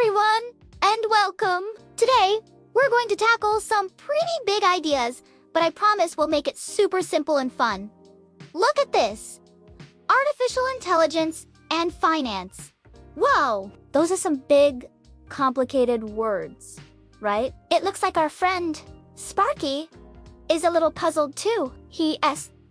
everyone, and welcome. Today, we're going to tackle some pretty big ideas, but I promise we'll make it super simple and fun. Look at this. Artificial intelligence and finance. Whoa, those are some big, complicated words, right? It looks like our friend, Sparky, is a little puzzled too.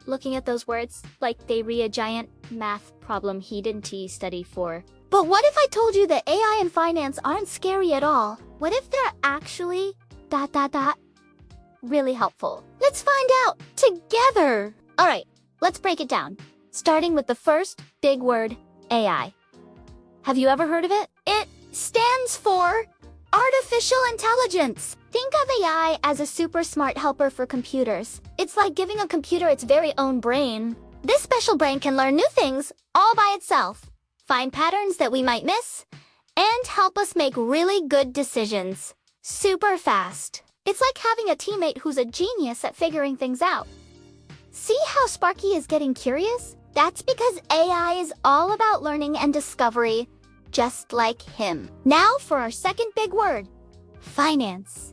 Looking at those words like they re a giant math problem he didn't study for. But what if I told you that AI and finance aren't scary at all? What if they're actually really helpful? Let's find out together. All right, let's break it down. Starting with the first big word, AI. Have you ever heard of it? It stands for artificial intelligence. Think of AI as a super smart helper for computers. It's like giving a computer its very own brain. This special brain can learn new things all by itself, find patterns that we might miss, and help us make really good decisions super fast. It's like having a teammate who's a genius at figuring things out. See how Sparky is getting curious? That's because AI is all about learning and discovery, just like him. Now for our second big word, finance.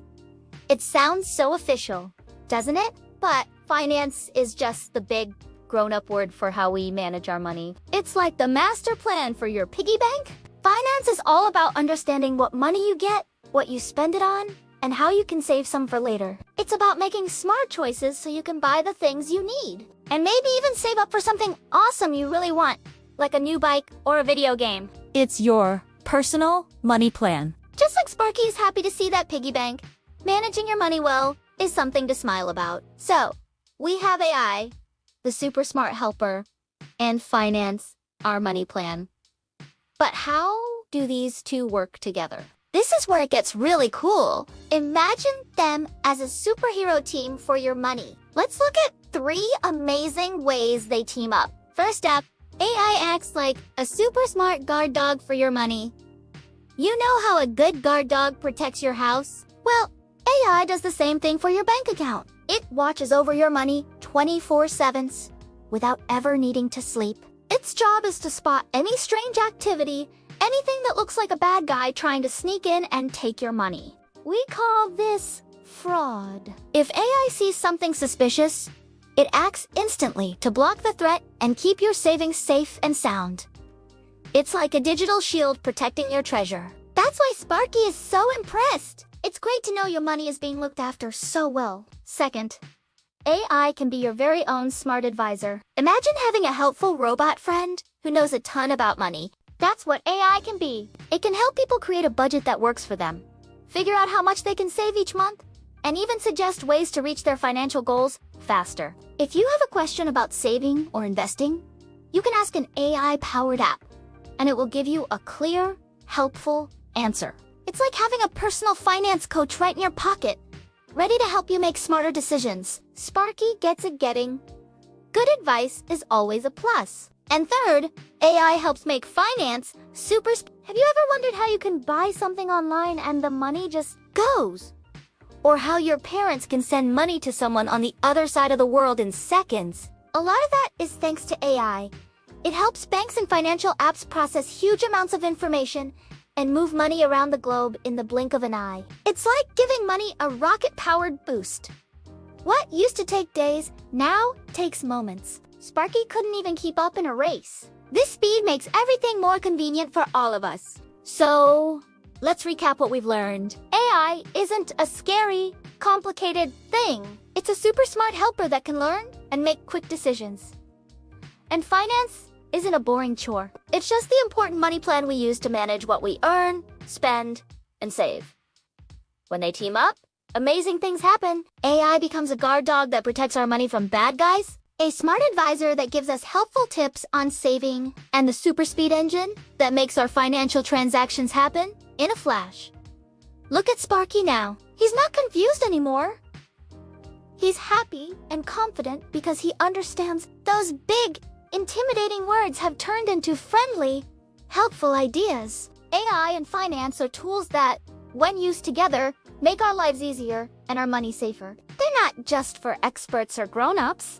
It sounds so official, doesn't it? But finance is just the big grown-up word for how we manage our money. It's like the master plan for your piggy bank. Finance is all about understanding what money you get, what you spend it on, and how you can save some for later. It's about making smart choices so you can buy the things you need. And maybe even save up for something awesome you really want, like a new bike or a video game. It's your personal money plan. Just like Sparky is happy to see that piggy bank, managing your money well is something to smile about. So, we have AI, the super smart helper, and finance, our money plan. But how do these two work together? This is where it gets really cool. Imagine them as a superhero team for your money. Let's look at 3 amazing ways they team up. First up, AI acts like a super smart guard dog for your money. You know how a good guard dog protects your house? Well, AI does the same thing for your bank account. It watches over your money 24/7 without ever needing to sleep. Its job is to spot any strange activity, anything that looks like a bad guy trying to sneak in and take your money. We call this fraud. If AI sees something suspicious, it acts instantly to block the threat and keep your savings safe and sound. It's like a digital shield protecting your treasure. That's why Sparky is so impressed. It's great to know your money is being looked after so well. Second, AI can be your very own smart advisor. Imagine having a helpful robot friend who knows a ton about money. That's what AI can be. It can help people create a budget that works for them, figure out how much they can save each month, and even suggest ways to reach their financial goals faster. If you have a question about saving or investing, you can ask an AI-powered app, and it will give you a clear, helpful answer. It's like having a personal finance coach right in your pocket, ready to help you make smarter decisions. Sparky gets it getting. Good advice is always a plus. And third, AI helps make finance Have you ever wondered how you can buy something online and the money just goes? Or how your parents can send money to someone on the other side of the world in seconds? A lot of that is thanks to AI. It helps banks and financial apps process huge amounts of information and move money around the globe in the blink of an eye. It's like giving money a rocket-powered boost. What used to take days now takes moments. Sparky couldn't even keep up in a race. This speed makes everything more convenient for all of us. So, let's recap what we've learned. AI isn't a scary, complicated thing. It's a super smart helper that can learn and make quick decisions. And finance isn't a boring chore. It's just the important money plan we use to manage what we earn, spend, and save. When they team up, amazing things happen. AI becomes a guard dog that protects our money from bad guys, a smart advisor that gives us helpful tips on saving, and the super speed engine that makes our financial transactions happen in a flash. Look at Sparky now. He's not confused anymore. He's happy and confident because he understands those big, intimidating words have turned into friendly, helpful ideas. AI and finance are tools that, when used together, make our lives easier and our money safer. They're not just for experts or grown-ups.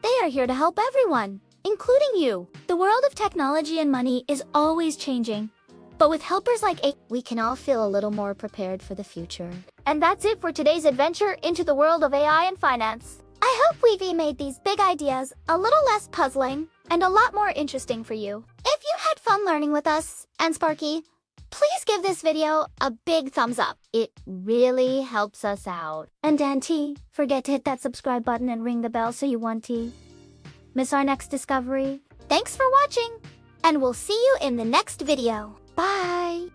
They are here to help everyone, including you. The world of technology and money is always changing, But with helpers like A, we can all feel a little more prepared for the future. And that's it for today's adventure into the world of AI and finance. I hope we've made these big ideas a little less puzzling and a lot more interesting for you. If you had fun learning with us and Sparky, please give this video a big thumbs up. It really helps us out. And Auntie, forget to hit that subscribe button and ring the bell so you won't miss our next discovery. Thanks for watching, and we'll see you in the next video. Bye!